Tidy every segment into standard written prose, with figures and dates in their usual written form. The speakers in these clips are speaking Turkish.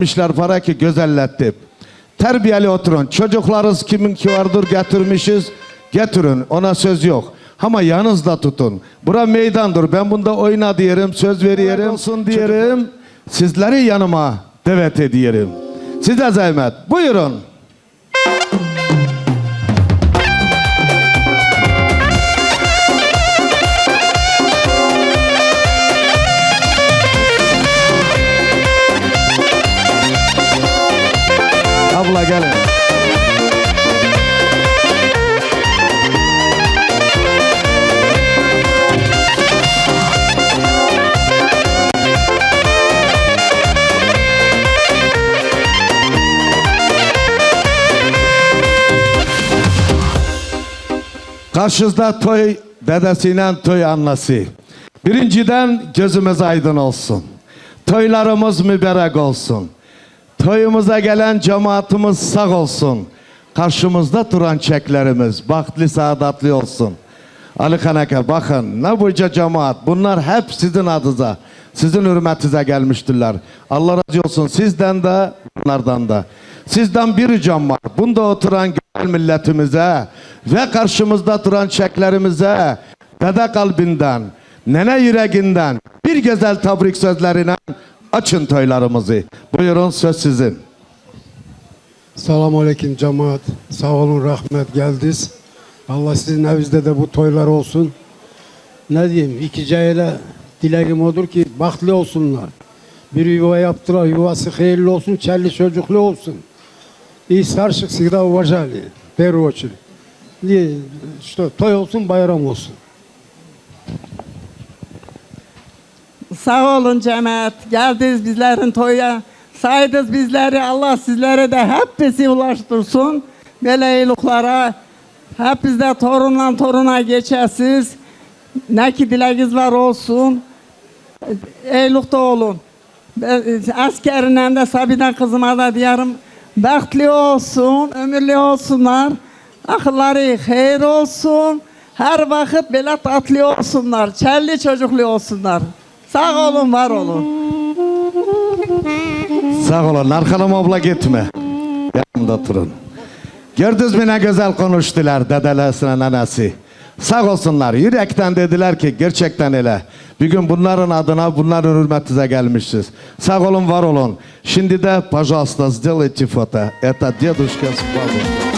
Vermişler para ki gözelletti. Terbiyeli oturun. Çocuklarınız kiminki vardır getirmişiz. Getirin. Ona söz yok. Ama yanınızda tutun. Bura meydandır. Ben bunda oyna diyelim. Söz veriyorum. Olsun diyelim. Sizleri yanıma davet ediyorum. Size zahmet. Buyurun. Abla gelin. Karşınızda toy dedesiyle toy annesi. Birinciden gözümüz aydın olsun. Toylarımız mübarek olsun. Toyumuza gelen cemaatimiz sağ olsun. Karşımızda duran çeklerimiz bahtlı saadatlı olsun. Ali Kanaka bakın ne bunca cemaat, bunlar hep sizin adınıza, sizin hürmetinize gelmiştirler. Allah razı olsun sizden de bunlardan da. Sizden bir ricam var. Bunda oturan güzel milletimize ve karşımızda duran çeklerimize dede kalbinden, nene yüreğinden bir güzel tebrik sözlerine açın toylarımızı. Buyurun söz sizin. Selamun cemaat. Sağ olun, rahmet geldiniz. Allah sizin evinizde de bu toylar olsun. Ne diyeyim, iki cahile dileğim odur ki bahtlı olsunlar. Bir yuva yaptılar, yuvası hayırlı olsun, çelli çocuklu olsun. İyi sarışık sigda uvacali. Peruoçil. İşte toy olsun, bayram olsun. Sağ olun cemaat. Geldiniz bizlerin toya. Saydınız bizleri. Allah sizlere de hep bizi ulaştırsın. Böyle iyiliklara. Hep bizde torundan toruna geçesiz. Ne ki dileğiniz var olsun. Eylikte olun. Askerinden de Sabine kızıma da diyorum. Bahtlı olsun, ömürlü olsunlar. Akılları hayır olsun. Her vakit böyle tatlı olsunlar. Çelli çocuklu olsunlar. Sağ olun, var olun. Sağ olun. Arkalama abla gitme. Yanımda durun. Gördünüz mü ne güzel konuştular dedelesine nenesi. Sağ olsunlar. Yürekten dediler ki gerçekten öyle. Bir gün bunların adına, bunların hürmetinize gelmişiz. Sağ olun, var olun. Şimdi de пожалуйста, сделайте фото. Это дедушка с бабушкой.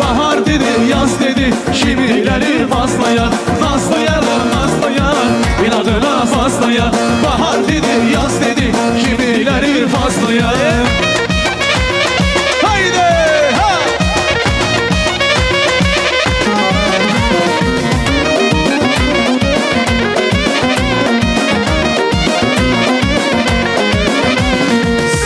Bahar dedi, yaz dedi, şimdileri fazlaya. Nazlı yarım, nazlı yar, inadına fazlaya. Bahar dedi, yaz dedi, şimdileri fazlaya. Haydi, ha!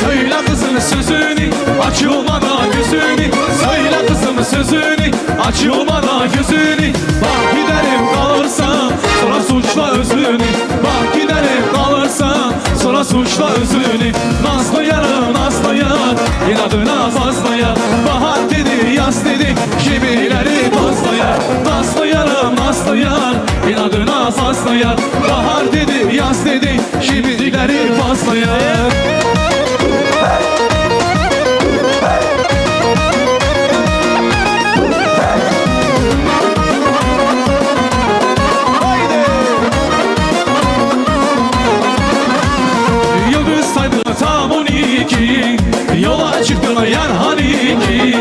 Söyle kızın sözünü, açılmadan gözünü. Söyle kızım sözünü, açılmadan gözünü. Bak giderim kalırsan, sonra suçla özünü. Bak giderim kalırsan, sonra suçla özünü. Nazlı yarım, nazlı yar, inadına fazlaya. Bahar dedi, yaz dedi, kimileri fazlaya. Nazlı yarım, nazlı yar, inadına fazlaya. Bahar dedi, yaz dedi, kimileri fazlaya. Yola çıktım yar hani ki,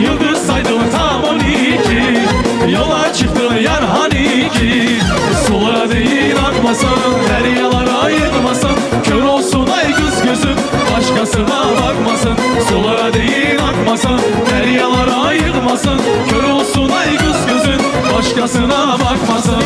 yıldız saydım tam 12. Yola çıktım yar hani ki, sulara değil akmasın, deryalara ayırmasın. Kör olsun ay kız gözüm, başkasına bakmasın. Sulara değil akmasın, deryalara ayırmasın. Kör olsun ay kız gözüm, başkasına bakmasın.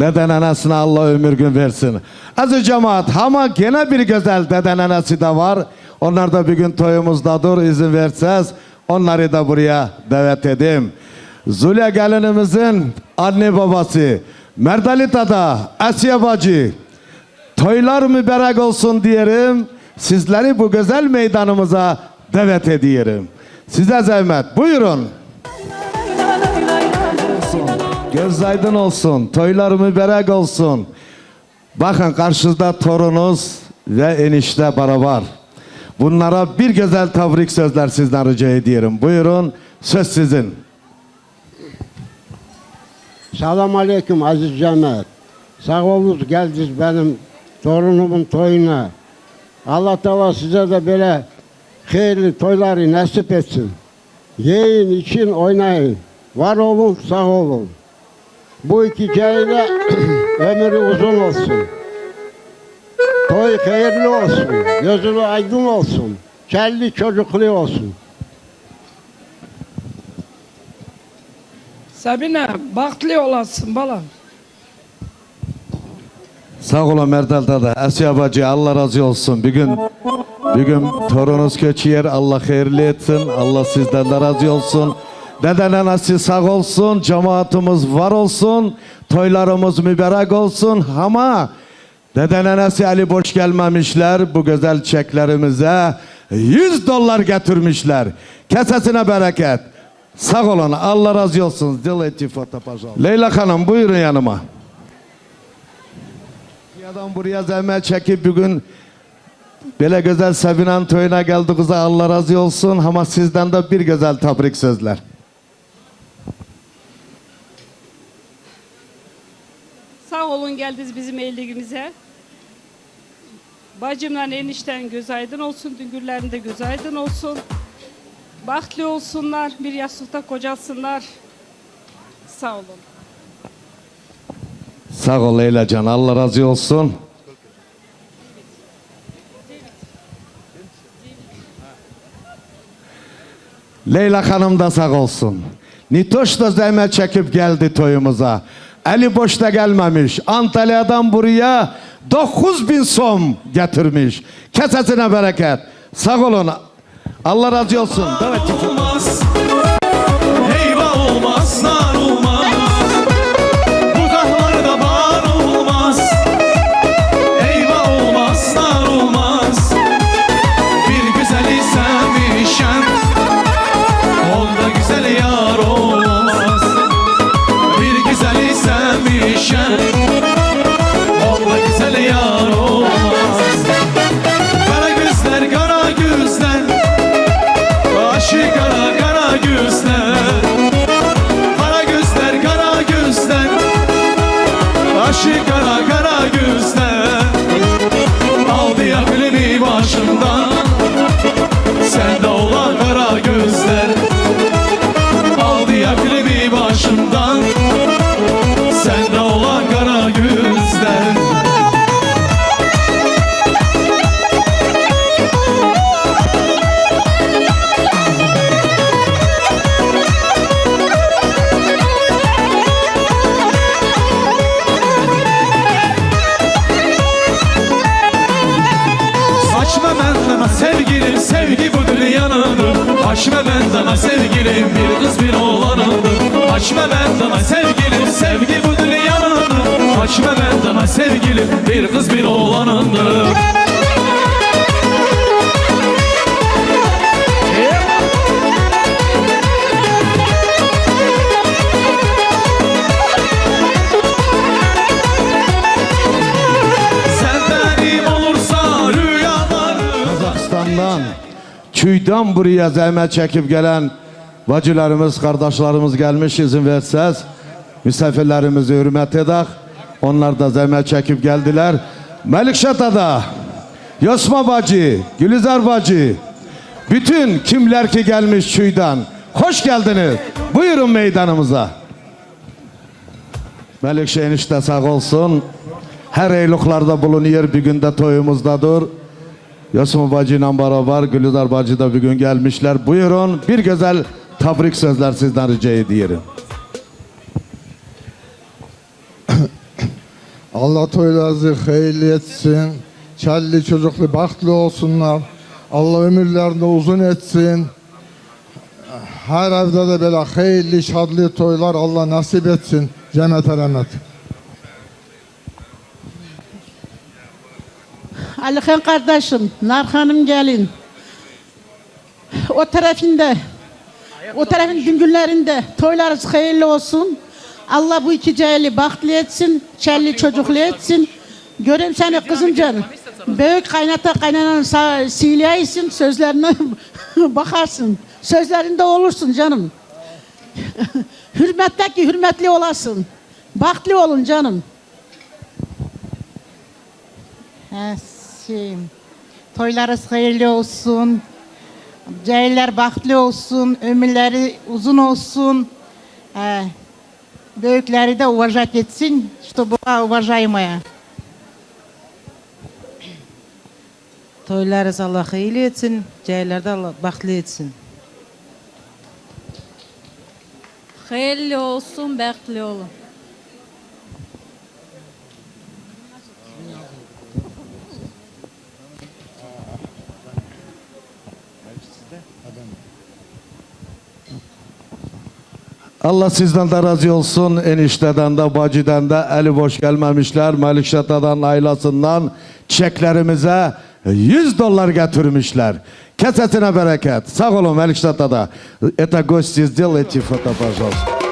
Dede nenesine Allah ömür gün versin. Aziz cemaat, ama gene bir güzel dede nenesi de var. Onlar da bir gün toyumuzdadır, izin verseniz onları da buraya davet edeyim. Zule gelinimizin anne babası, Merdalita'da Asiye bacı, toylar mübarek olsun diyelim. Sizleri bu güzel meydanımıza davet ediyorum. Size zahmet, buyurun. Göz aydın olsun, toylar mübarek olsun. Bakın karşınızda torunuz ve enişte beraber. Bunlara bir güzel tebrik sözler sizden rica ediyorum. Buyurun, söz sizin. Selam aleyküm aziz cemaat. Sağ olunuz geldiniz benim torunumun toyuna. Allah Teala size de böyle hayırlı toyları nasip etsin. Yiyin, için, oynayın. Var olun, sağ olun. Bu iki cahile ömrü uzun olsun. Toy hayırlı olsun. Gözünü aydın olsun. Kelli çocuklu olsun. Sabine, bahtlı olasın balam. Sağ olun Merdal dede, Asiye bacı, Allah razı olsun. Bir gün torununuz köçüyer, Allah hayırlı etsin. Allah sizden de razı olsun. Dede nenesi sağ olsun, cemaatimiz var olsun, toylarımız mübarek olsun. Ama dede nenesi eli boş gelmemişler, bu güzel çeklerimize $100 getirmişler. Kesesine bereket. Sağ olun, Allah razı olsun. Leyla Hanım buyurun yanıma. Adam buraya zahmet çekip bugün böyle güzel sevinen toyuna geldiğinize Allah razı olsun. Ama sizden de bir güzel tebrik sözler. Sağ olun geldiniz bizim evliliğimize. Bacımla enişten göz aydın olsun, düngürlerinde göz aydın olsun. Bahtlı olsunlar, bir yastıkta kocasınlar. Sağ olun. Sağ ol Leyla Can, Allah razı olsun. Leyla Hanım da sağ olsun. Nitoş da zahmet çekip geldi toyumuza. Eli boşta gelmemiş. Antalya'dan buraya 9.000 som getirmiş. Kesesine bereket. Sağ olun. Allah razı olsun. Evet. Olmaz, heyva olmaz, nar olmaz. Bu dağlarda bar olmaz, heyva olmaz, nar olmaz. Bir güzeli sevmişem, onda güzel yar olmaz. Bir güzeli sevmişem, onda güzel yar olmaz. Kara gözler, kara gözler, aşık kara kara gözler. Kara gözler, kara gözler, aşık kara kara gözler. Aldı ya gülümü başımdan, sende olan kara gözler. Aldı ya gülümü başımdan, sende olan kara gözler. Açma benden sevgilim, sevgi bu dünyanındır. Açma benden sevgilim, bir kız bir oğlanındır. Açma benden sevgilim, sevgi bu dünyanındır. Açma benden sevgilim, bir kız bir oğlanındır. Sen benim olursa rüyalarım. Kazakistan'dan, Çüy'den buraya zahmet çekip gelen bacılarımız, kardeşlerimiz gelmiş, izin verseniz misafirlerimizi hürmet edek. Onlar da zahmet çekip geldiler. Melikşata'da Yosma bacı, Gülizar bacı, bütün kimler ki gelmiş Çüy'den, hoş geldiniz. Buyurun meydanımıza. Melikşe enişte sağ olsun. Her eyliklarda bulunuyor, bir günde toyumuzdadır. Yosma bacıyla beraber Gülizar bacı da bir gün gelmişler. Buyurun, bir güzel tebrik sözler sizden rica ediyorum. Allah toylarınızı hayırlı etsin. Çelli çocuklu bahtlı olsunlar. Allah ömürlerini uzun etsin. Her evde de böyle hayırlı şadlı toylar Allah nasip etsin. Cennet rahmet. Alihan kardeşim, Narhan'ım gelin. O tarafın günlerinde toylarınız hayırlı olsun. Allah bu iki cahili bahtlı etsin, çelli çocuklu etsin. Göreyim seni kızım canım. Büyük kaynata kaynananın siyleysin, sözlerine bakarsın. Sözlerinde olursun canım. Hürmetteki hürmetli olasın. Bahtlı olun canım. Toylarınız hayırlı olsun. Cahiller bahtlı olsun. Ömürleri uzun olsun. Büyükleri de уважать etsin. Чтобы уважаемая. Toylarınız Allah hayırlı etsin. Cahiller de Allah bahtlı etsin. Hayırlı olsun, bəxtli olun. Allah sizden de razı olsun. Enişteden de bacıdan da eli boş gelmemişler. Melikşah Dada'nın ailesinden çeklerimize $100 getirmişler. Kesesine bereket. Sağ olun Melikşah Dada. Это гости, сделайте фото, пожалуйста.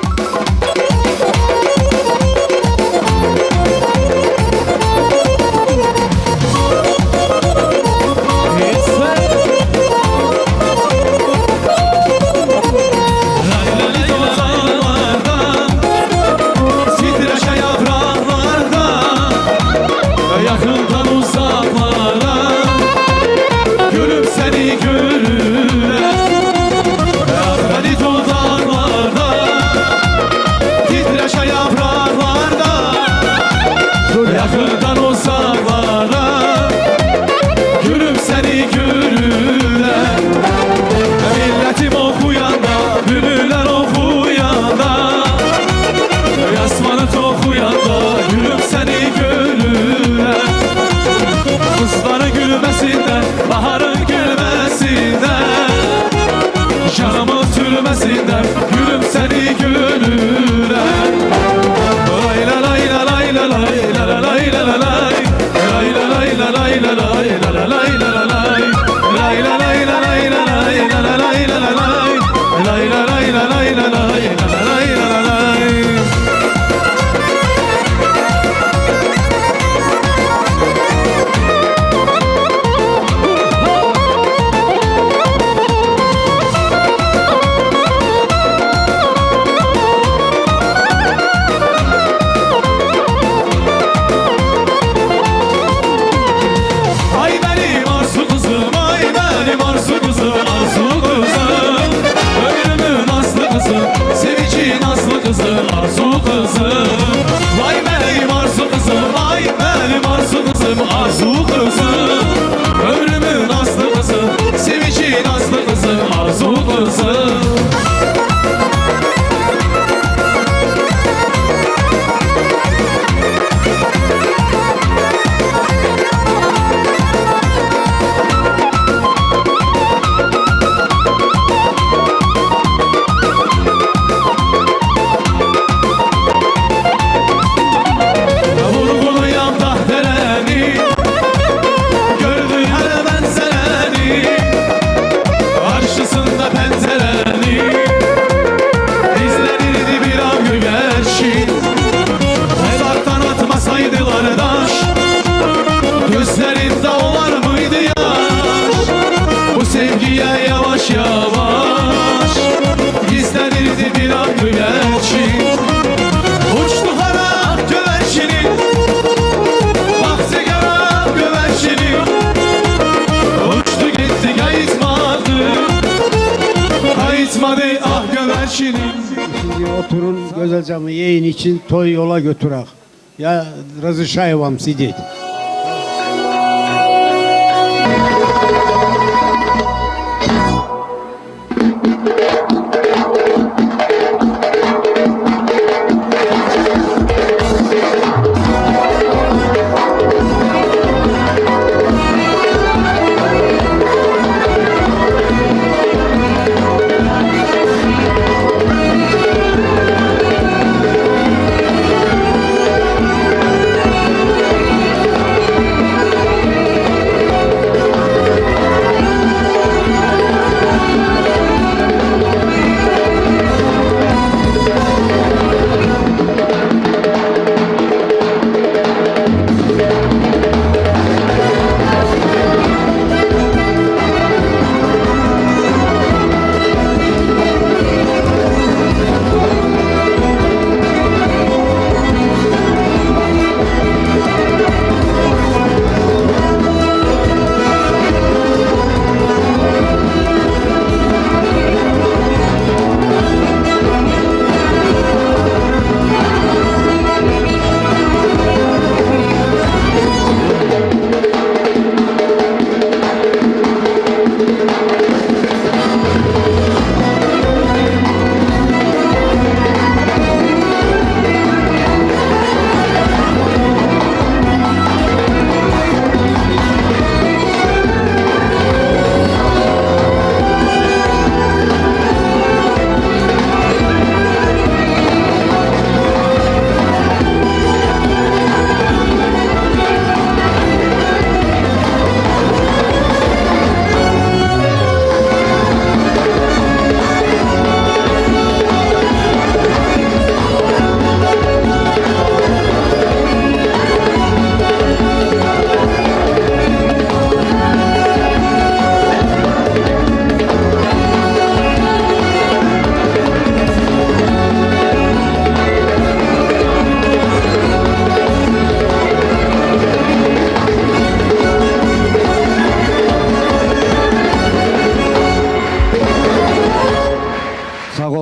Şimdi oturun güzelce yiyin için toy yola götürək. Ya разрешаю вам сидеть.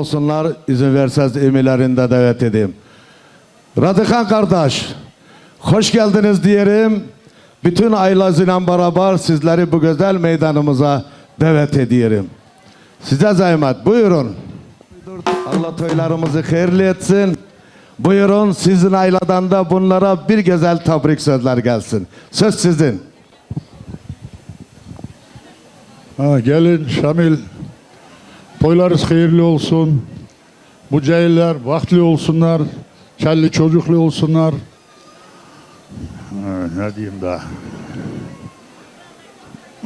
olsunlar. İzin verseniz emilerinde davet edeyim. Radıkan kardeş, hoş geldiniz diyelim. Bütün ailesiyle beraber sizleri bu güzel meydanımıza davet ediyorum. Size zahmet, buyurun. Allah toylarımızı hayırlı etsin. Buyurun, sizin aileden de bunlara bir güzel tebrik sözler gelsin. Söz sizin. Gelin Şamil, toylarınız hayırlı olsun. Bu cahiller vakti olsunlar, kelli çocuklu olsunlar. Ne diyeyim daha?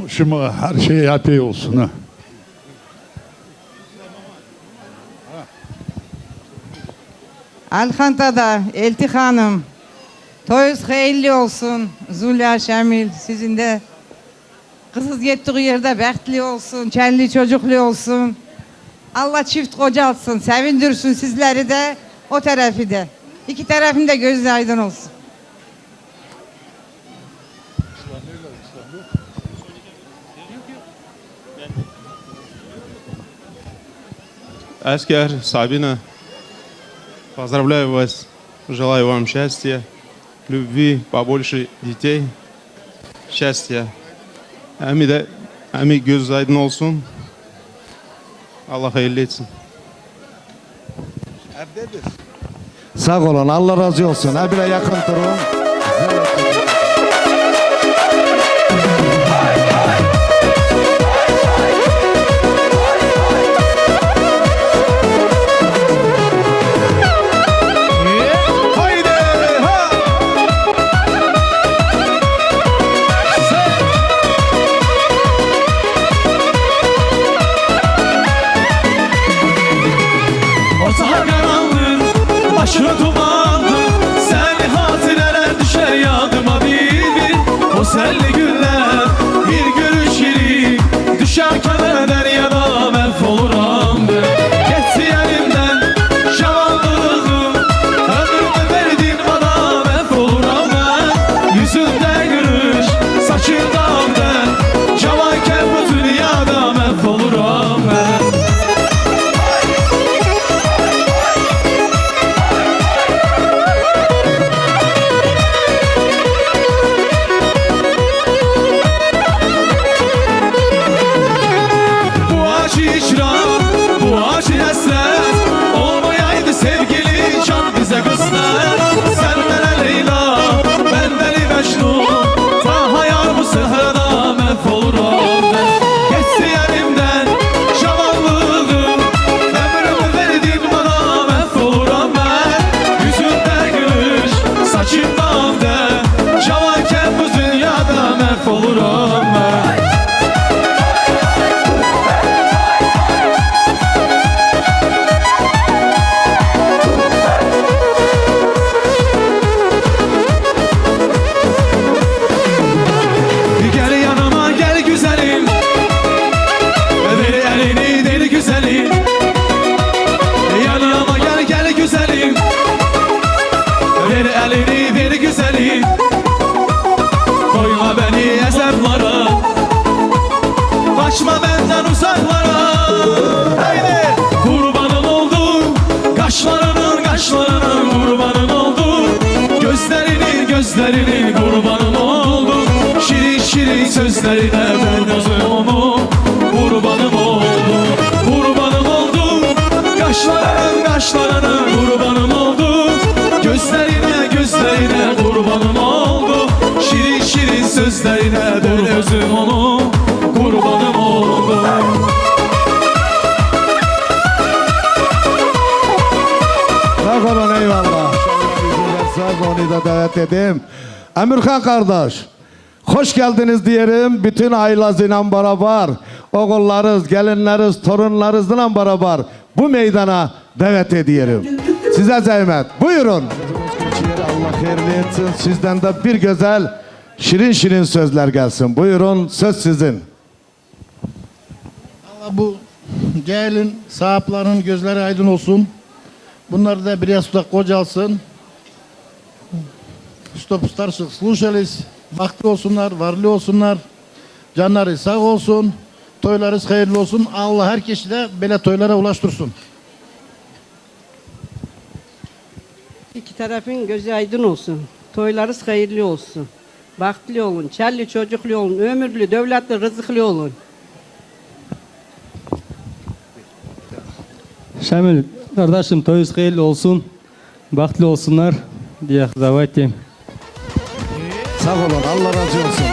Şimdi her şey yapıyor olsun. Ha. Alhantada Elti Hanım, toyunuz hayırlı olsun. Zulya Şamil, sizin de kızınız gittiği yerde bəxtli olsun, kelli çocuklu olsun. Allah çift kocalsın, sevindirsin sizleri de, o tarafı da. İki tarafın da gözü aydın olsun. Аскер, Сабина, поздравляю вас, желаю вам счастья, любви, побольше детей, счастья. Ami göz aydın olsun. Allah hayırlı etsin. Sağ olun, Allah razı olsun. Ha bile yakın durun. Ortalar karanlık, başı dumanlı. Seni hatireler düşer yadıma bir bir. O senli günler, bir görüşürük. Düşerken deryada mahvoluram ben. Geçti elimden şavanlığım. Ömrümü verdin bana mahvoluram ben. Yüzünde gülüş, saçında ben. Cavanken bu dünyada mahvoluram ben. Kaçma benden uzaklara. Haydi. Kurbanın oldu, kaşlarının kurbanın oldu. Gözlerinin kurbanın oldu. Şirin şirin sözlerine ben özüm onu. Kurbanım oldu, kurbanım oldu. Kaşlarının kurbanım oldu. Gözlerine kurbanım oldu. Şirin şirin sözlerine ben özüm onu. Kurbanım oldu. Sağ olun, eyvallah. Verseniz onu da davet edeyim. Emirhan kardeş, hoş geldiniz diyelim. Bütün ailesiyle beraber, oğullarınız, gelinleriniz, torunlarınızla beraber bu meydana davet ediyorum. Size zahmet. Buyurun. Allah hayırlı etsin. Sizden de bir güzel, şirin şirin sözler gelsin. Buyurun, söz sizin. Bu gelin sahiplerinin gözleri aydın olsun. Bunlar da bir yastıkta kocalsın. Stop старших слушались. Baktlı olsunlar, varlı olsunlar. Canları sağ olsun. Toylarınız hayırlı olsun. Allah herkesi de böyle toylara ulaştırsın. iki tarafın gözü aydın olsun. Toylarınız hayırlı olsun. Baktlı olun, çelli çocuklu olun, ömürlü, devletli, rızıklı olun. Şamil kardeşim toyunuz hayırlı olsun. Bahtlı olsunlar diye davet edeyim. Sağ olun, Allah razı olsun.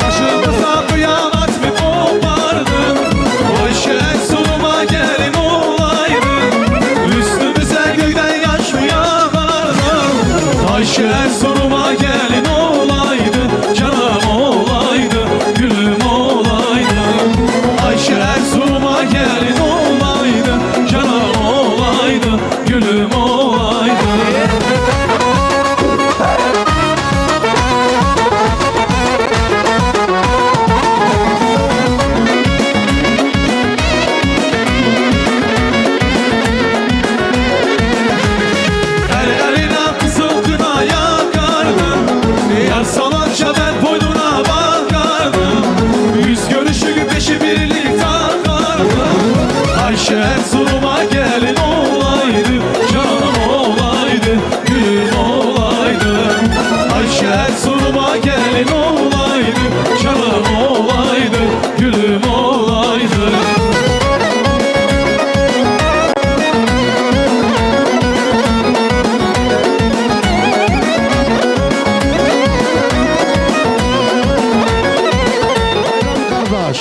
Başımıza kıyamet mi kopardı? O işe sonuma gelin olaydı. Üstümüze gökten yaş mı yağardı? Ayşe sonuma gelin olaydı. Canım olaydı, gülüm olaydı. Ayşe sonuma gelin olaydı. Canım olaydı, gülüm olaydı. El eline kızıl kına yakardım. Yar salanca ben boynuna bakardım. Yüz görüşü beşi birlik takardım. Ayşe Erzurum'a gelin olaydı. Canım olaydı, gülüm olaydı. Ayşe Erzurum'a gelin olaydı. Canım olaydı, gülüm olaydı. Kardeş,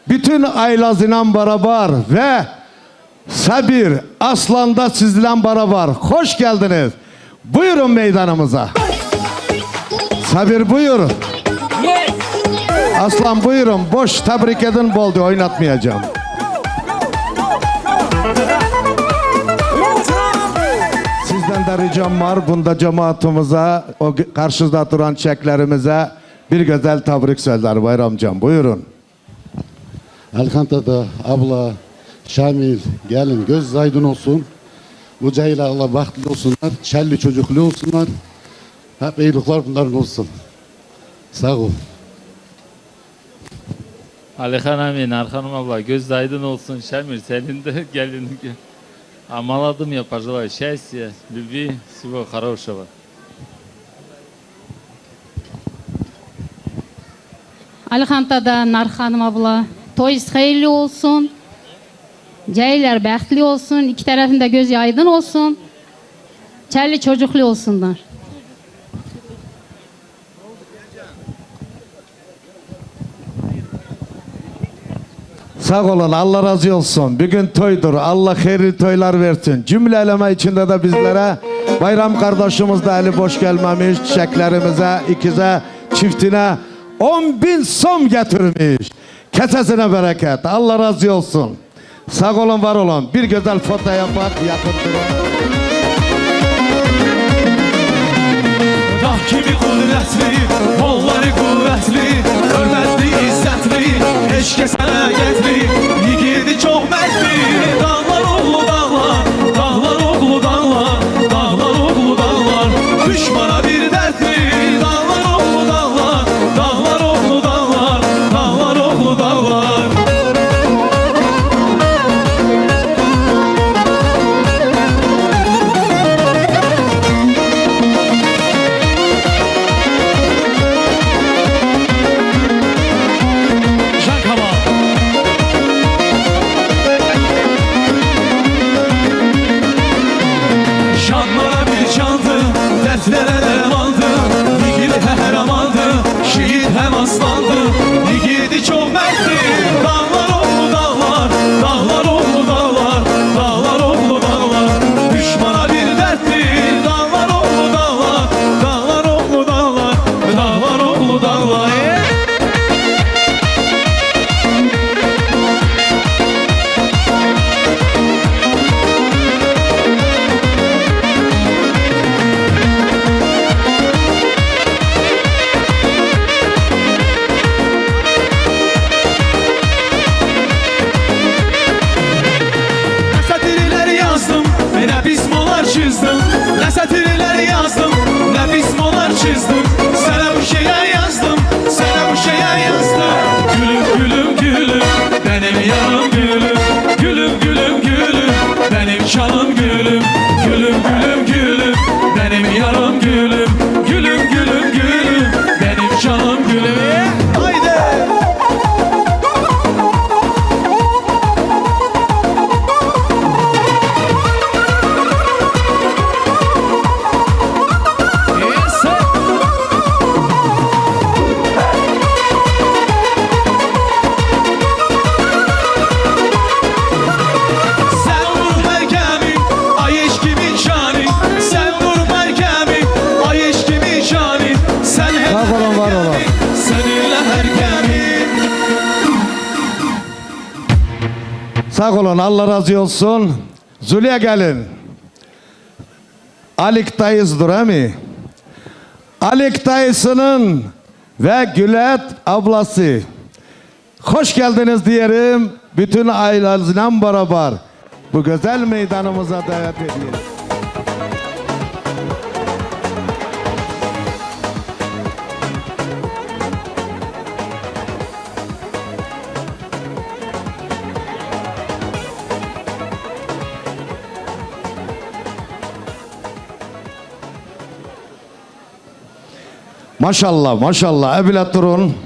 bütün ailazıyla beraber ve Sabir Aslan'da sizle beraber hoş geldiniz. Buyurun meydanımıza. Sabir buyurun. Aslan buyurun. Boş tebrik edin, boldu oynatmayacağım. Sizden de ricam var. Bunda cemaatimize, o karşıda duran çeklerimize bir güzel tebrik sözler Bayramcan. Buyurun. Elkantada abla, Şamil, gelin göz aydın olsun. Bu cahil bahtlı olsunlar, çelli çocuklu olsunlar. Hep iyilikler bunların olsun. Sağ ol. Alihan Amin, Arhanım abla göz aydın olsun. Şamil senin de gelin. Амаладым я пожелаю счастья, любви, всего хорошего. Alihantada Narxanım abla. Toyunuz hayırlı olsun. Cahiller bəxtli olsun. İki tarafında göz aydın olsun. Çelli çocuklu olsunlar. Sağ olun, Allah razı olsun. Bir gün toydur, Allah hayırlı toylar versin. Cümle eleme içinde de bizlere Bayram kardeşimiz de eli boş gelmemiş. Çiçeklerimize, ikize, çiftine 10.000 som getirmiş. Kesesine bereket, Allah razı olsun. Sağ olun, var olun. Bir güzel foto yapak, yakın durun. Dağ kimi qudrətli, qolları qüvvətli, hörmətli, izzətli, eşqə sənəqətli, yigidi çox mərdli. Dağlar oğlu dağlar, dağlar oğlu dağlar, dağlar oğlu dağlar, düşmana bir dərdli. Dağlar oğlu dağlar, dağlar oğlu dağlar, dağlar oğlu dağlar. canım gülüm. Gülüm gülüm gülüm, benim yarım gülüm. Gülüm gülüm gülüm, benim canım gülüm. Haydi. Sağ olun, Allah razı olsun. Zülya gelin. Alik dayızdır he mi? Alik dayısının ve Gület ablası. Hoş geldiniz diyelim. Bütün ailenizle beraber bu güzel meydanımıza davet ediyoruz. Maşallah maşallah evlat durun.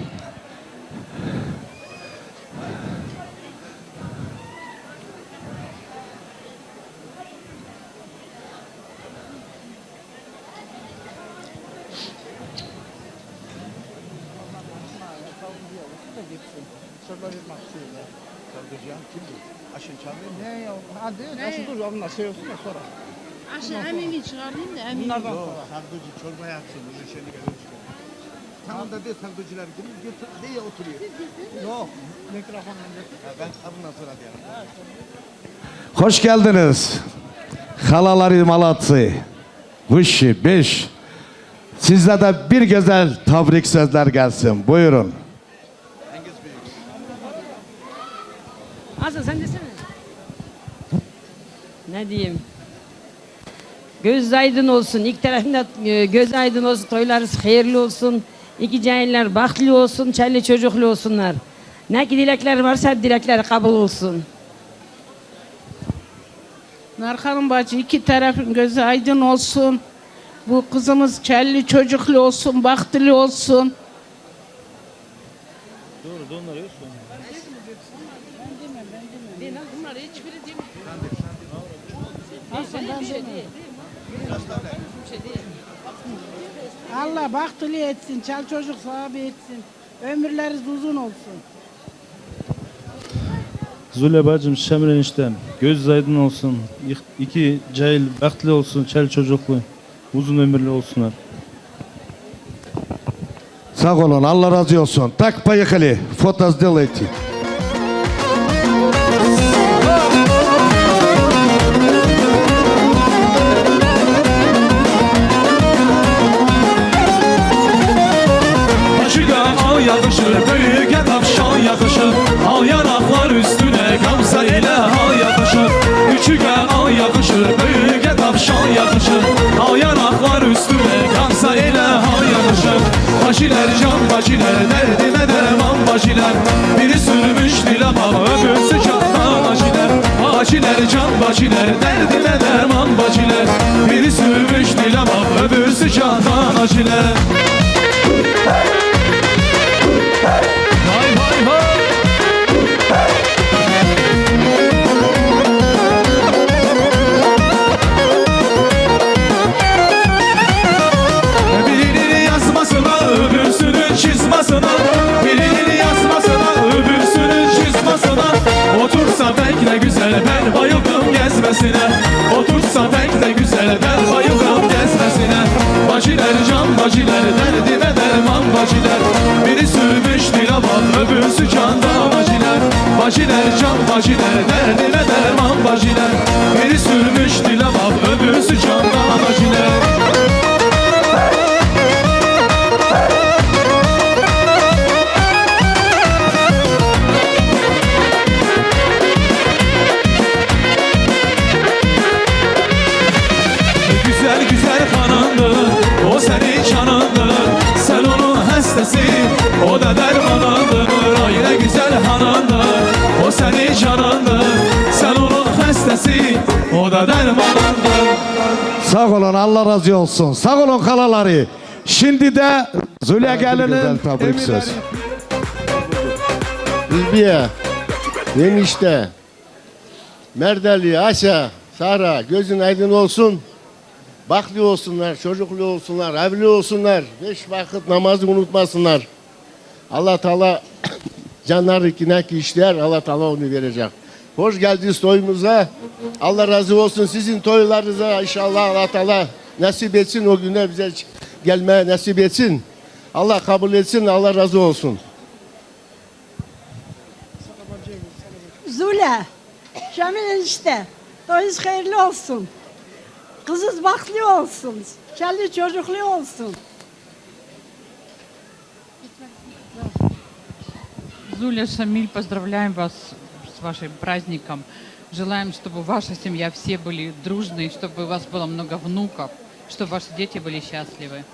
Aşı emini çıkarayım da emini. Bunlardan sonra. Sardıcı çorba yapsın. Tamam da de sardıcılar gibi diye oturuyor. Yok. Mikrofonla ben bundan sonra diyelim. Hoş geldiniz. Halaları Malatya. Vışı, beş. Sizde de bir güzel tebrik sözler gelsin. Buyurun. Hasan sen desene. Ne diyeyim? Göz aydın olsun. İlk tarafında göz aydın olsun. Toylarınız hayırlı olsun. İki cahiller bahtlı olsun. Çelli çocuklu olsunlar. Ne ki dilekler varsa hep dilekleri kabul olsun. Narkan'ın bacı iki tarafın gözü aydın olsun. Bu kızımız çelli çocuklu olsun, bahtlı olsun. Doğru onlar yok. Bunlar hiçbiri değil mi? Allah bahtlı etsin, çal çocuk sahibi etsin. Ömürleriniz uzun olsun. Zule bacım Şemil eniştem göz aydın olsun. İki cahil bahtlı olsun, çel çocuklu. Uzun ömürlü olsunlar. Sağ olun, Allah razı olsun. Так, поехали. Фото сделайте. Yakışır, büyüke tavşan yakışır. Al yanaklar üstüne gamsa ile al yakışır. Küçüke al yakışır, büyüke tavşan yakışır. Al yanaklar üstüne gamsa ile al yakışır. Baciler can baciler, derdine derman baciler. Biri sürmüş dilama, öbürsü candan baciler. Baciler can baciler, derdine derman baciler. Biri sürmüş dilama, öbürsü candan baciler. Hay hay hay. Birinin yazmasına öbürsünün çizmasına. Birinin yazmasına öbürsünün çizmasına. Otursa pek de güzel ben bayıldım gezmesine. Otursa pek de güzel ben bayıldım gezmesine. Baciler can baciler derdime derman baciler. Biri sürmüş dilaman öbürsü canda baciler. Baciler can baciler derdime derman baciler. Biri sürmüş dilaman öbürsü canda baciler. Güzel güzel kanandı, o senin canındı. Sen onun hastası, o da dermanındır. Öyle güzel hanandı, o senin canındı. Sen onun hastası, o da dermanımdır. Sağ olun, Allah razı olsun. Sağ olun kalaları. Şimdi de Zülya gelinin tebrik söz. Bilbiye, enişte, Merdeli, Aşa, Sara, gözün aydın olsun. Baklı olsunlar, çocuklu olsunlar, evli olsunlar. 5 vakit namazı unutmasınlar. Allah Teala canları ki işler, Allah Teala onu verecek. Hoş geldiniz toyumuza. Allah razı olsun sizin toylarınıza. İnşallah Allah Teala nasip etsin o günler bize gelmeye nasip etsin. Allah kabul etsin, Allah razı olsun. Zule, Şamil enişte, toyunuz hayırlı olsun. Kızınız baklı olsun, çelli çocuklu olsun. Зуля, Шамиль, поздравляем вас с вашим праздником. Желаем, чтобы ваша семья все были дружные, чтобы у вас было много внуков, чтобы ваши дети были счастливы.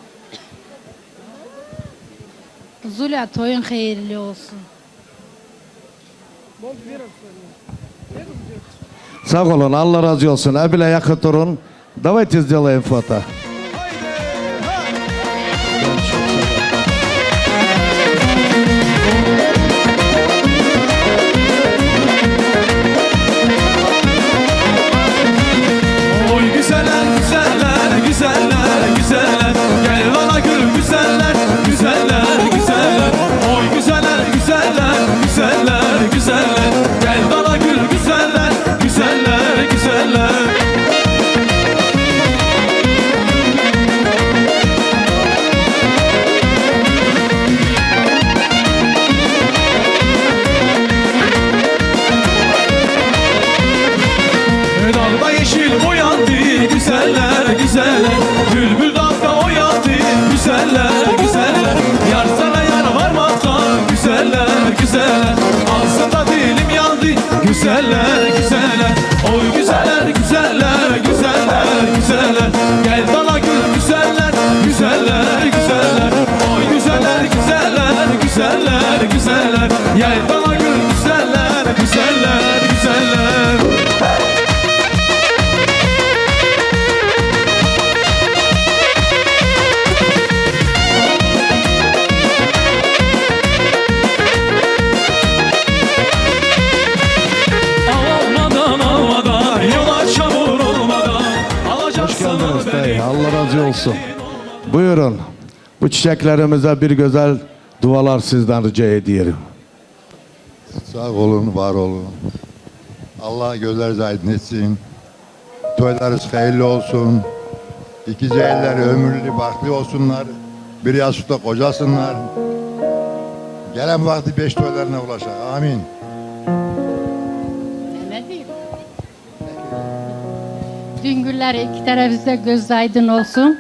Zula toyun hayırlı olsun. Sağ olun, Allah razı olsun. Abile yakın durun. Давайте сделаем фото. Oy güzeller, güzeller, güzeller, güzeller. Gel bana gül güzeller, güzeller, güzeller. Oy güzeller, güzeller, güzeller, güzeller. Gel bana gül güzeller, güzeller, güzeller. Dalda yeşil boyandı güzeller güzeller. Bülbül dalda oyandı güzeller güzeller. Yar sana yar varmakta güzeller güzeller. Ağzında dilim yandı güzeller güzeller. Oy güzeller güzeller güzeller güzeller. Gel bana gül güzeller güzeller güzeller. Oy güzeller güzeller güzeller güzeller. Gel bana gül güzeller güzeller güzeller. Almadan almadan yola çamur olmadan Hoş geldiniz bey. Allah razı olsun. Buyurun. Bu çiçeklerimize bir güzel dualar sizden rica ediyorum. Sağ olun, var olun. Allah gözlerinizi aydın etsin. Toylarınız hayırlı olsun. İki ceyiller ömürlü, baklı olsunlar. Bir yaşta kocasınlar. Gelen vakti 5 toylarına ulaşar. Amin. Ne diyeyim? Dün günler iki tarafımızda göz aydın olsun.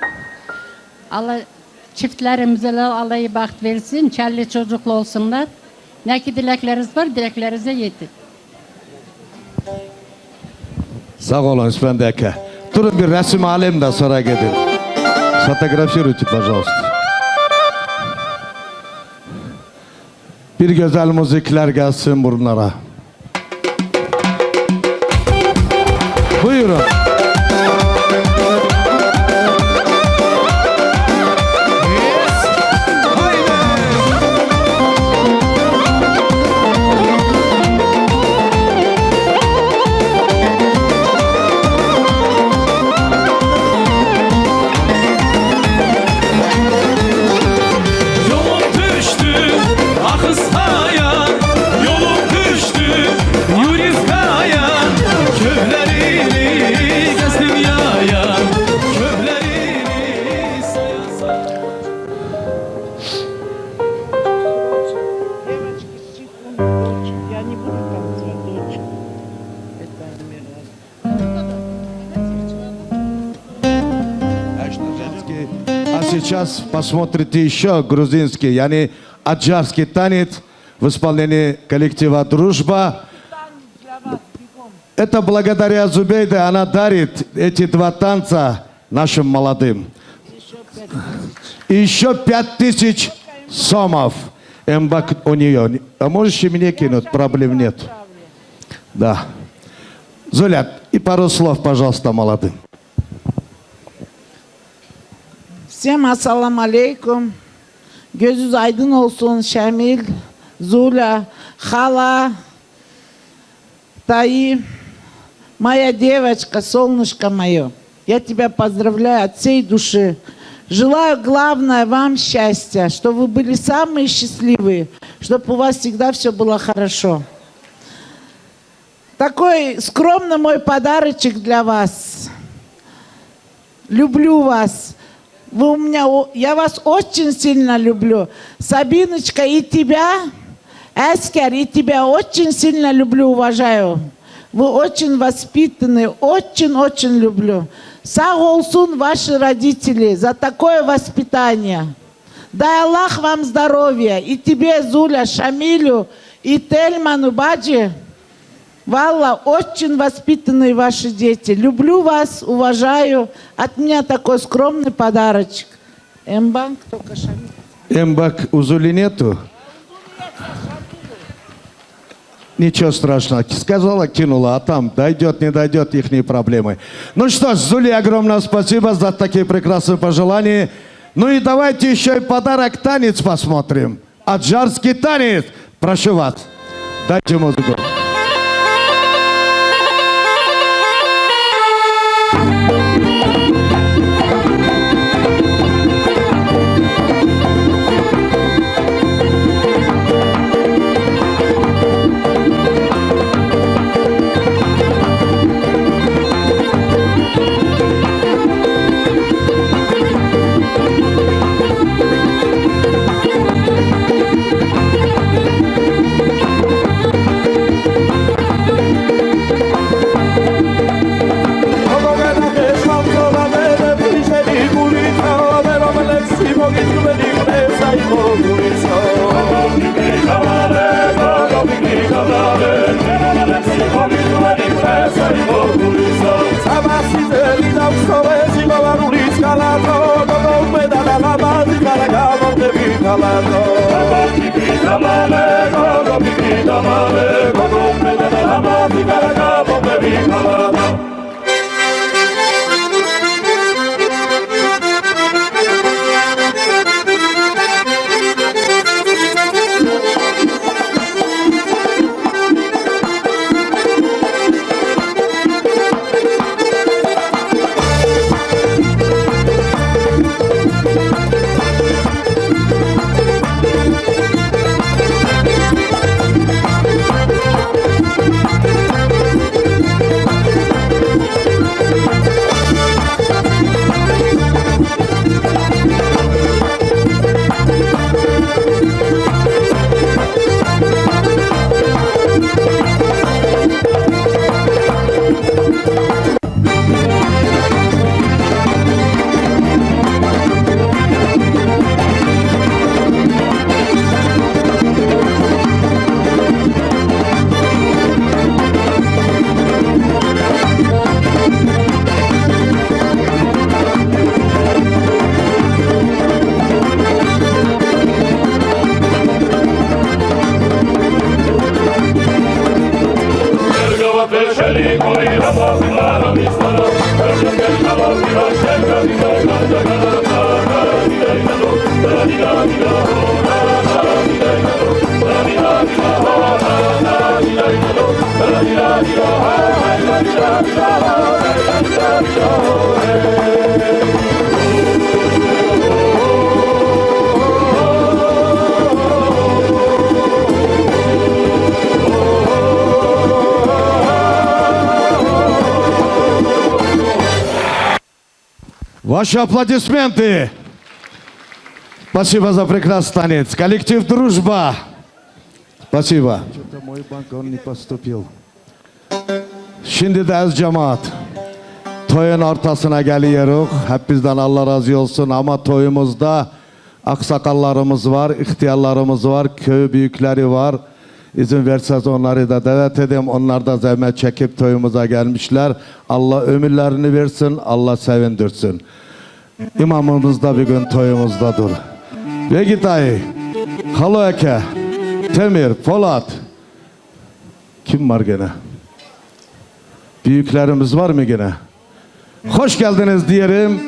Allah çiftlerimize Allah'ı baht versin. Çelli çocuklu olsunlar. Ne ki dilekleriniz var, dileklerinize yetin. Sağ olun İspendeke. Durun bir resim alayım da sonra gidin. Fotoğrafируйте, пожалуйста. Bir güzel müzikler gelsin bunlara. Buyurun. Yolum düştü akıskaya, yolum düştü yürüskaya. Köhlerini gezdim yaya, köhlerini saya saya. Я не буду там дочь. А сейчас посмотрите еще грузинский, яни аджарский танец в исполнении коллектива «Дружба». Это благодаря Зубейде она дарит эти два танца нашим молодым. И еще 5000 сомов. Эмбак у нее. А можешь и мне кинуть, проблем нет. Да. Зуля, и пару слов, пожалуйста, молодым. Всем ассаламу алейкум. Gözünüz aydın olsun Şamil, Zula, Hala, Таи, моя девочка, солнышко мое. Я тебя поздравляю от всей души. Желаю, главное, вам счастья, чтобы вы были самые счастливые, чтобы у вас всегда все было хорошо. Такой скромный мой подарочек для вас. Люблю вас. Вы у меня, я вас очень сильно люблю. Сабиночка, и тебя, Эскер, и тебя очень сильно люблю, уважаю. Вы очень воспитанные, очень-очень люблю. Сау олсун ваши родители за такое воспитание. Дай Аллах вам здоровья. И тебе, Зуля, Шамилю, и Тельману, Баджи. Валла, очень воспитанные ваши дети. Люблю вас, уважаю. От меня такой скромный подарочек. Эмбанк только Шамиль. Эмбак у Зули нету? Ничего страшного. Сказала, кинула, а там дойдет, не дойдет, их проблемы. Ну что ж, Зуле, огромное спасибо за такие прекрасные пожелания. Ну и давайте еще и подарок танец посмотрим. Аджарский танец. Прошу вас, дайте музыку. Ваши аплодисменты. Спасибо за прекрасный танец. Коллектив «Дружба». Спасибо. Что-то мой банк, он не поступил. Şimdi de az cemaat. Toyun ortasına geliyoruz. Hep bizden Allah razı olsun ama toyumuzda aksakallarımız var, ihtiyarlarımız var, köy büyükleri var. İzin verseniz onları da davet edeyim. Onlar da zahmet çekip toyumuza gelmişler. Allah ömürlerini versin, Allah sevindirsin. İmamımız da bir gün toyumuzdadır. Ve gitayı, Halo Eke, Temir, Polat. Kim var gene? büyüklerimiz var mı yine? Hoş geldiniz diyelim.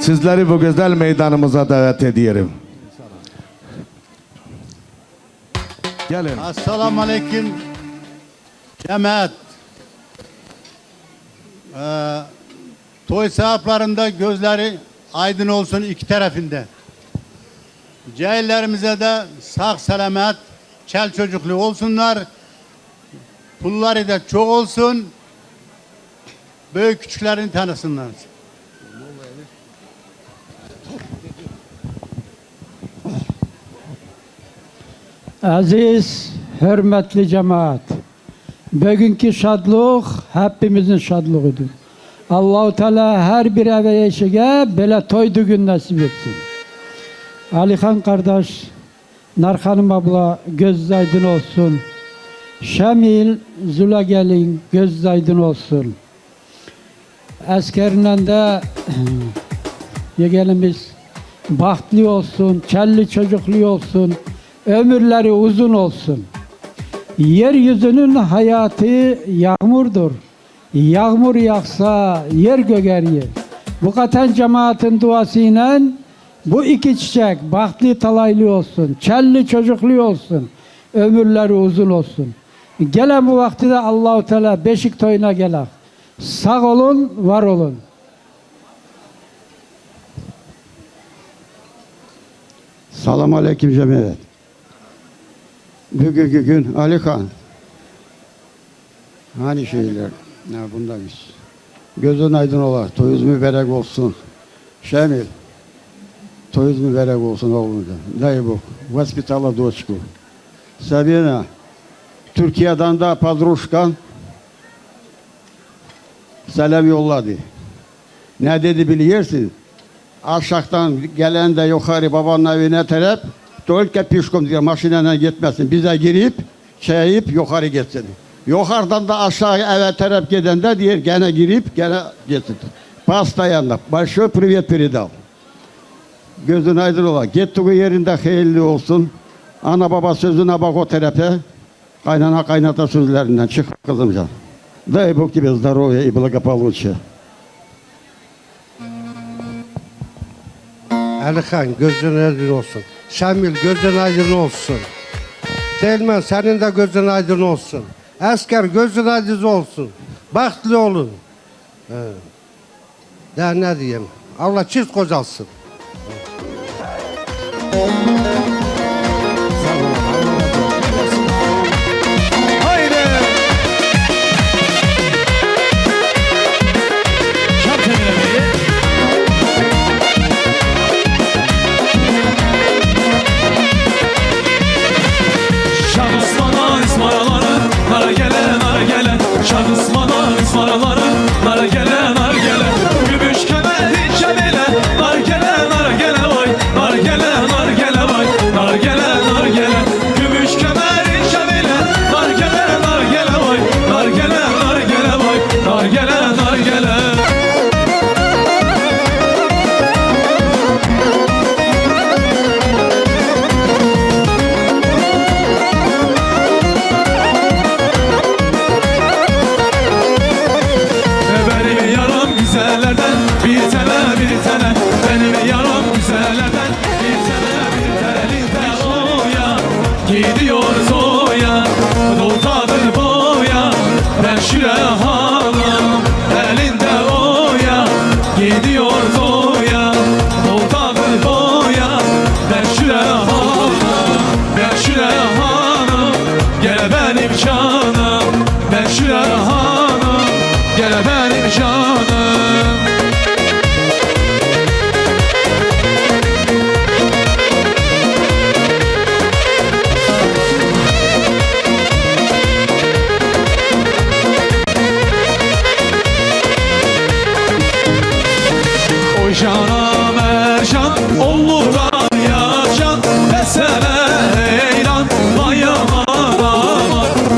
Sizleri bu güzel meydanımıza davet ediyorum. Gelin. Assalamu aleyküm cemaat. Toy sahiplerinde gözleri aydın olsun iki tarafında. Cahillerimize de sağ selamet, çel çocuklu olsunlar. Pulları da çok olsun. Büyük küçüklerini tanısınlar. Aziz, hürmetli cemaat. Bugünkü şadlıq hepimizin şadlığıdır. Allah-u Teala her bir eve eşiğe böyle toydu gün nasip etsin. Alihan kardeş, Narxanım abla göz aydın olsun. Şamil, Zula gelin göz aydın olsun. Askerinden de yeğenimiz bahtlı olsun, çelli çocuklu olsun, ömürleri uzun olsun. Yeryüzünün hayatı yağmurdur. Yağmur yağsa yer göger yer. Bu katan cemaatin duasıyla bu iki çiçek bahtlı talaylı olsun, çelli çocuklu olsun, ömürleri uzun olsun. Gelen bu vakti de Allah-u Teala beşik toyuna gelak. Sağ olun, var olun. Selamun aleyküm cemaat. Bugünkü gün Alihan. Hani şeyler, bundayız. Gözün aydın ola, toyuz mübarek olsun. Şamil, toyuz mübarek olsun oğlum. Дай Бог, воспитала дочку. Sabina, Türkiye'den de padruşkan selam yolladı. Ne dedi biliyorsun? Aşağıdan gelen de yukarı babanın evine taraf, Tolke pişkom diye maşinene gitmesin. Bize girip, çayıp yukarı geçsin. Yukarıdan da aşağı eve taraf giden de diyor gene girip gene geçsin. Pastayanla. Başka privet peridal. Gözün aydın ola. Gittiği yerinde hayırlı olsun. Ana baba sözüne bak o tarafa. Kaynana kaynata sözlerinden çık kızımca. Дай Бог тебе здоровья и благополучия. Alihan gözün aydın olsun. Şamil gözün aydın olsun. Telman senin de gözün aydın olsun. Asker gözün aydın olsun. Bahtlı olun. Daha ne diyeyim? Allah çift kocalsın.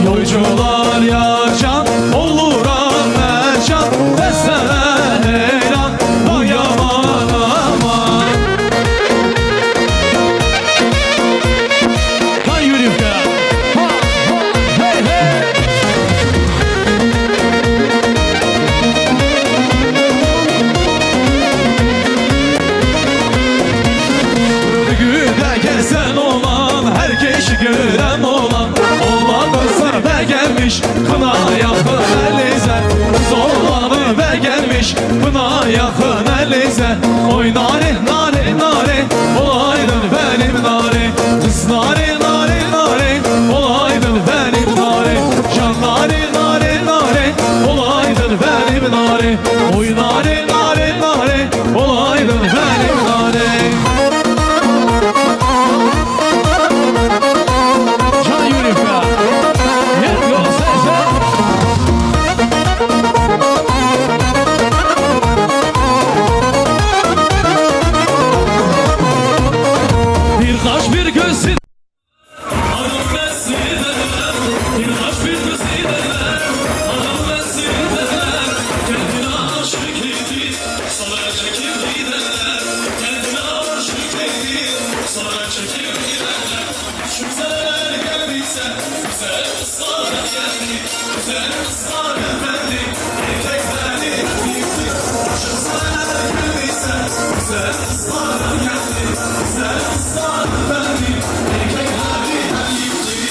Yolcular ya can olur mercan, desene aslan efendi erkekleri yiğitli başımıza geldiyse güzel aslan geldi güzel aslan efendi erkekleri yiğitli.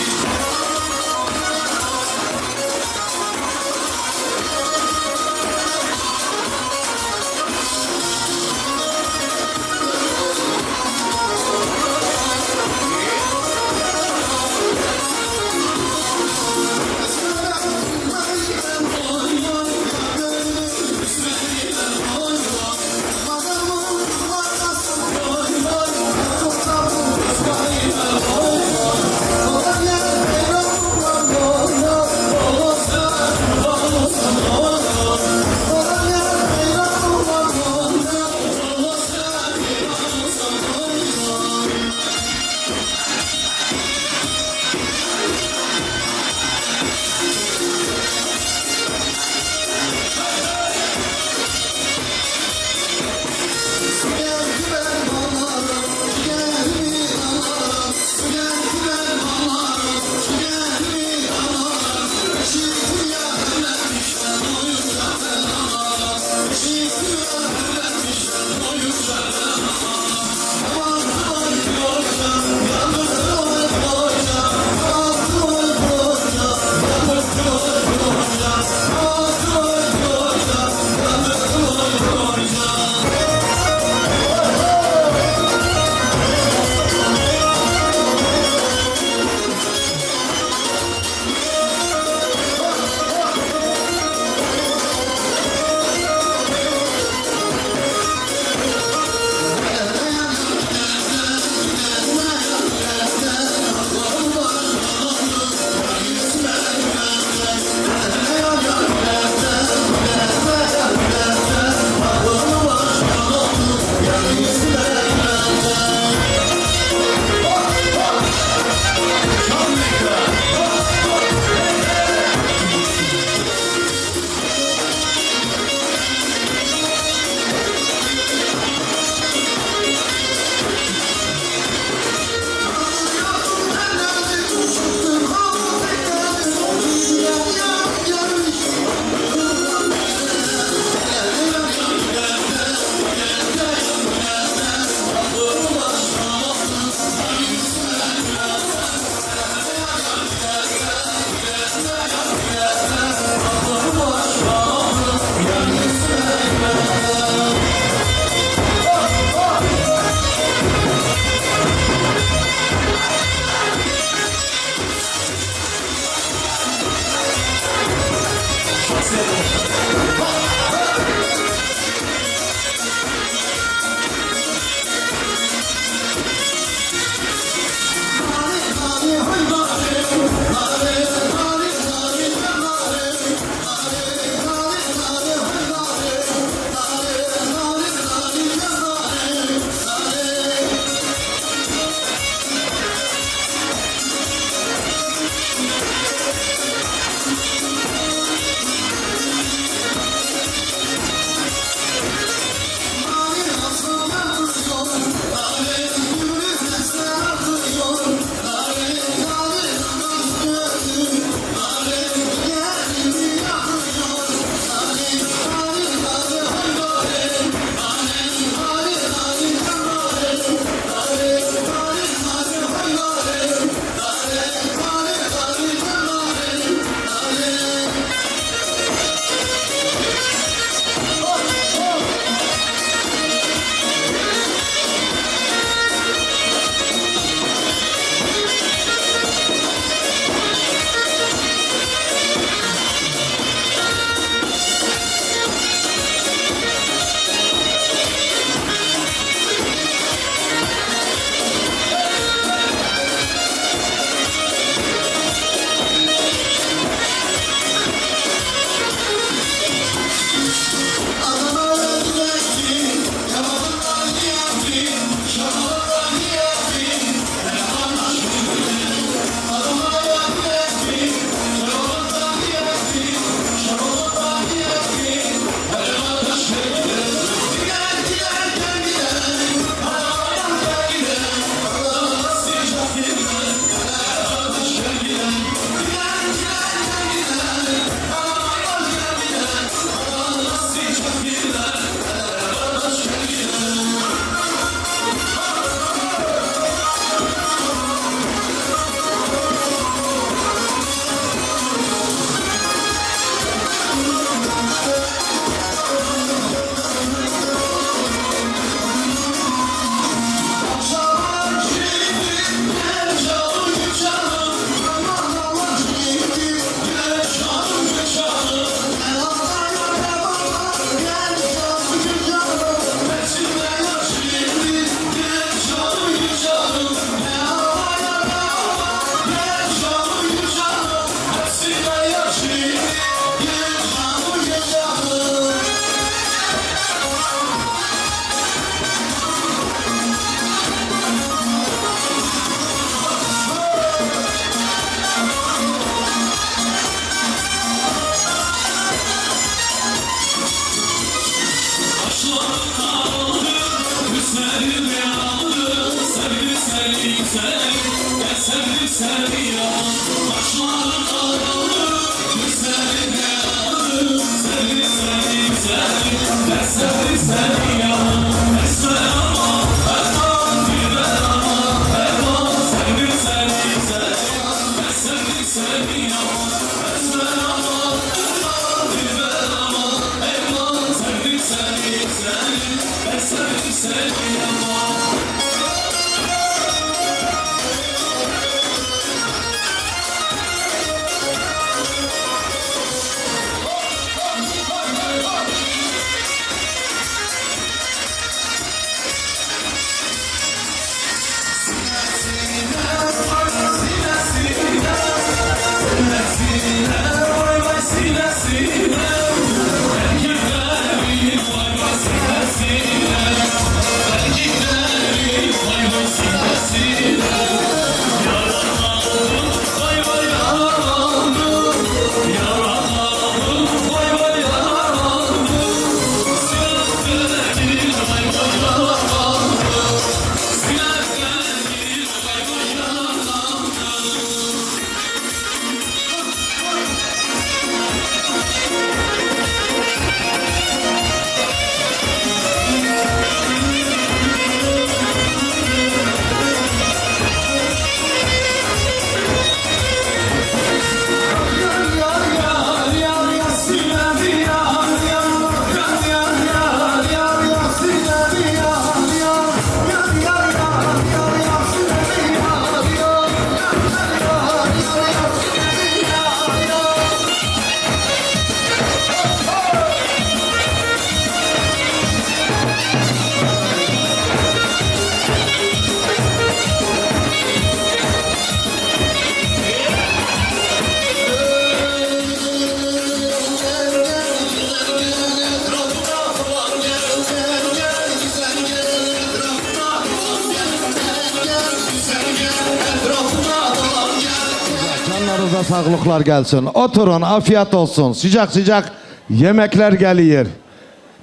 Canlarınıza sağlıklar gelsin. Oturun, afiyet olsun. Sıcak sıcak yemekler geliyor.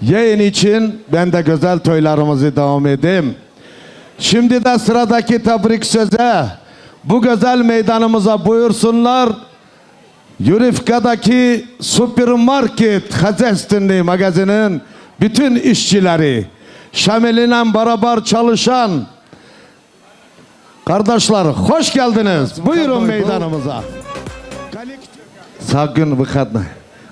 Yiyin için ben de güzel toylarımızı devam edeyim. Şimdi de sıradaki tebrik söze bu güzel meydanımıza buyursunlar. Yurifka'daki süpermarket Hazestinli magazinin bütün işçileri, Şamil'le beraber çalışan kardeşler hoş geldiniz. Buyurun meydanımıza. Сагын выходной.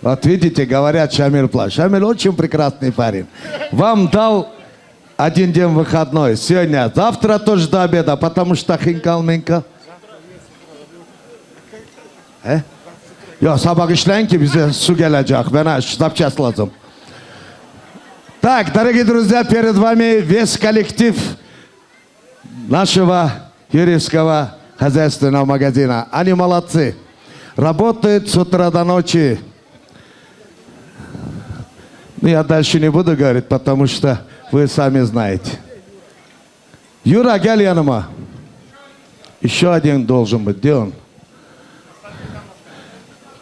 Вот видите, говорят, Шамиль плачет. Шамиль очень прекрасный парень. Вам дал один день выходной. Сегодня, завтра тоже до обеда, потому что хинкал-минкал. Yok sabah işleyin ki bize su gelecek. Bana запчасть lazım. Так, дорогие друзья, перед вами весь коллектив нашего юрьевского хозяйственного магазина. Они молодцы. Работают с утра до ночи. Ну, я дальше не буду говорить, потому что вы сами знаете. Юра, гel yanıma. Еще один должен быть. Где он?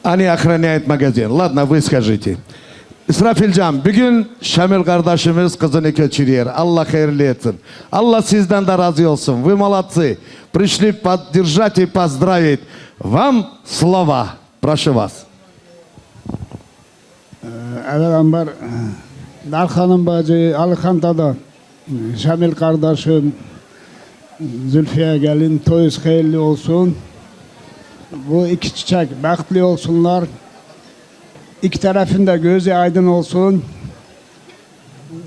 Они охраняют магазин. Ладно, вы скажите. İsrafilcan, bugün Şamil kardeşimiz kızını köçürüyor. Allah hayırlı etsin. Allah sizden de razı olsun. Вы молодцы. Пришли поддержать и поздравить. Вам слово. Прошу вас. Evvelambar Narhan'ın bacı Alıkanta'da Şamil kardeşim Zülfiye gelin toyuz hayırlı olsun. Bu iki çiçek baklı olsunlar. İki tarafında gözü aydın olsun.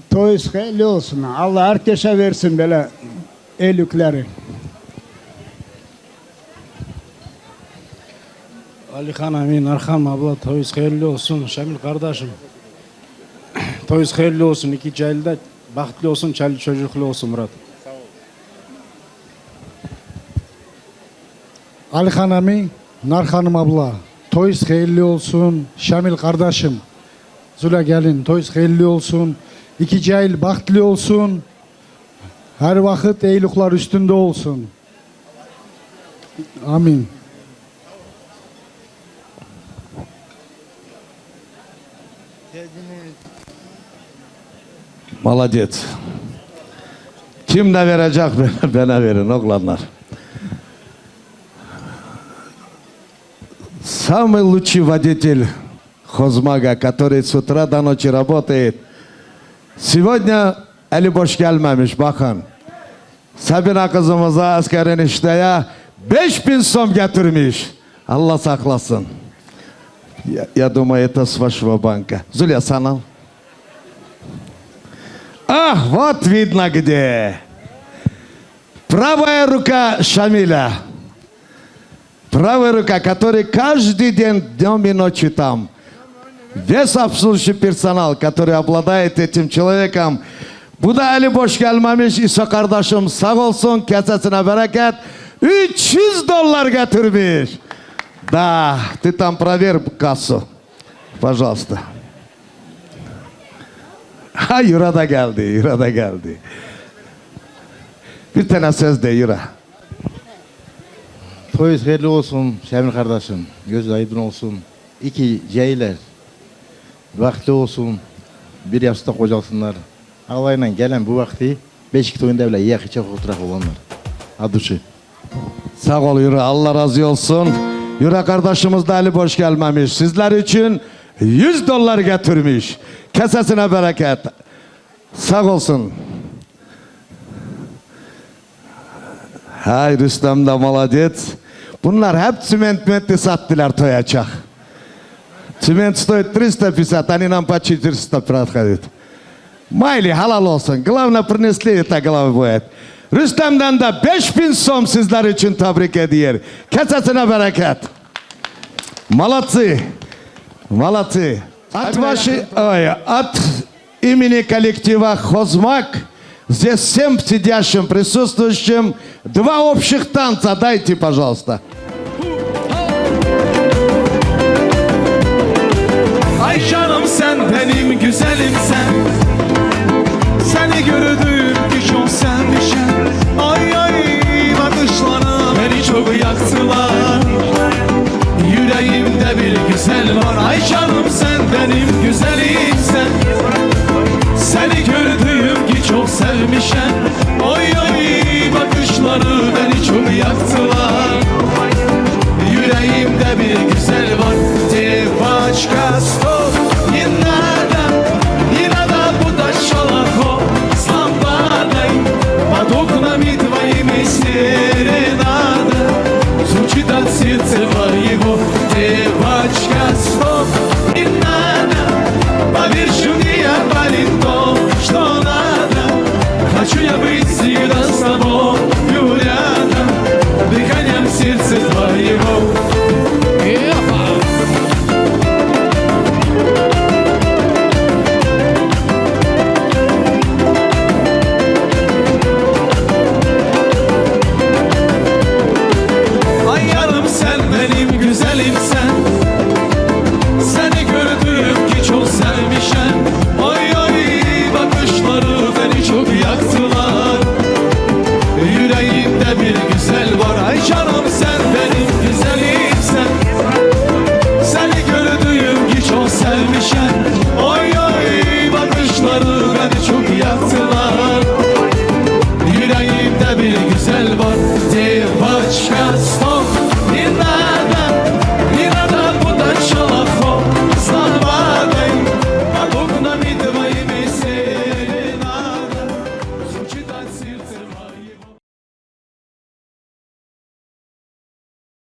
Toyuz hayırlı olsun. Allah herkese versin böyle eylükleri. Alihan Amin, Arhan abla toyuz hayırlı olsun. Şamil kardeşim. Toyuz hayırlı olsun. İki cahilde bahtlı olsun, çaylı çocuklu olsun Murat. Alihan Amin, Narhan'ım abla. Toyuz hayırlı olsun. Şamil kardeşim. Zula gelin. Toyuz hayırlı olsun. İki cahil bahtlı olsun. Her vakit iyilikler üstünde olsun. Amin. Молодец. Kim ne verecek bana verin oğlanlar. Самый лучший водитель Хозмага, который с утра до ночи работает. Сегодня eli boş gelmemiş bakın. Sabina kızımıza asker enişteye 5000 som getirmiş. Allah saklasın. Я думаю, это с вашего банка. Зуля, санал. Ах, вот видно где. Правая рука Шамиля. Правая рука, который каждый день, днем и ночью там. Весь обслуживающий персонал, который обладает этим человеком. Bu da eli boş gelmemiş. İsa kardeşim sağ olsun, kesesine bereket. 300 dolar getirmiş. Да, ты там проверь кассу. Пожалуйста. Ha Yura da geldi, Yura da geldi. Bir tane söz de Yura. Toyuz hayırlı olsun Şamil kardeşim. Göz aydın olsun. İki ceyler. Vakti olsun. Bir yaşta kocasınlar. Allah'ıyla gelen bu vakti Beşik toyunda bile yakıça oturak olanlar. Adışı. Sağ ol Yura, Allah razı olsun. Yura kardeşimiz de eli boş gelmemiş. Sizler için 100 dolar getirmiş. Kesesine bereket. Sağ olsun. Hay Rüstem de молодец. Bunlar hep çimento sattılar toyacak. Цемент стоит 350, они нам по 400 проходят. Майли, halal olsun. Главное, принесли, это главное будет. Rüstem'den de 5000 som sizler için tebrik ediyor. Kesesine bereket. Молодцы. Молодцы. От имени коллектива «Хозмаг» здесь всем сидящим, присутствующим 2 общих танца. Дайте, пожалуйста. Ay canım sen benim güzelim sen. Seni gördüm ki çok sevmişim. Ay ay bakışlara beni çok yaktılar. Yüreğimde bir güzel var. Ay canım sen benim güzelim sen. Seni gördüm ki çok sevmişim.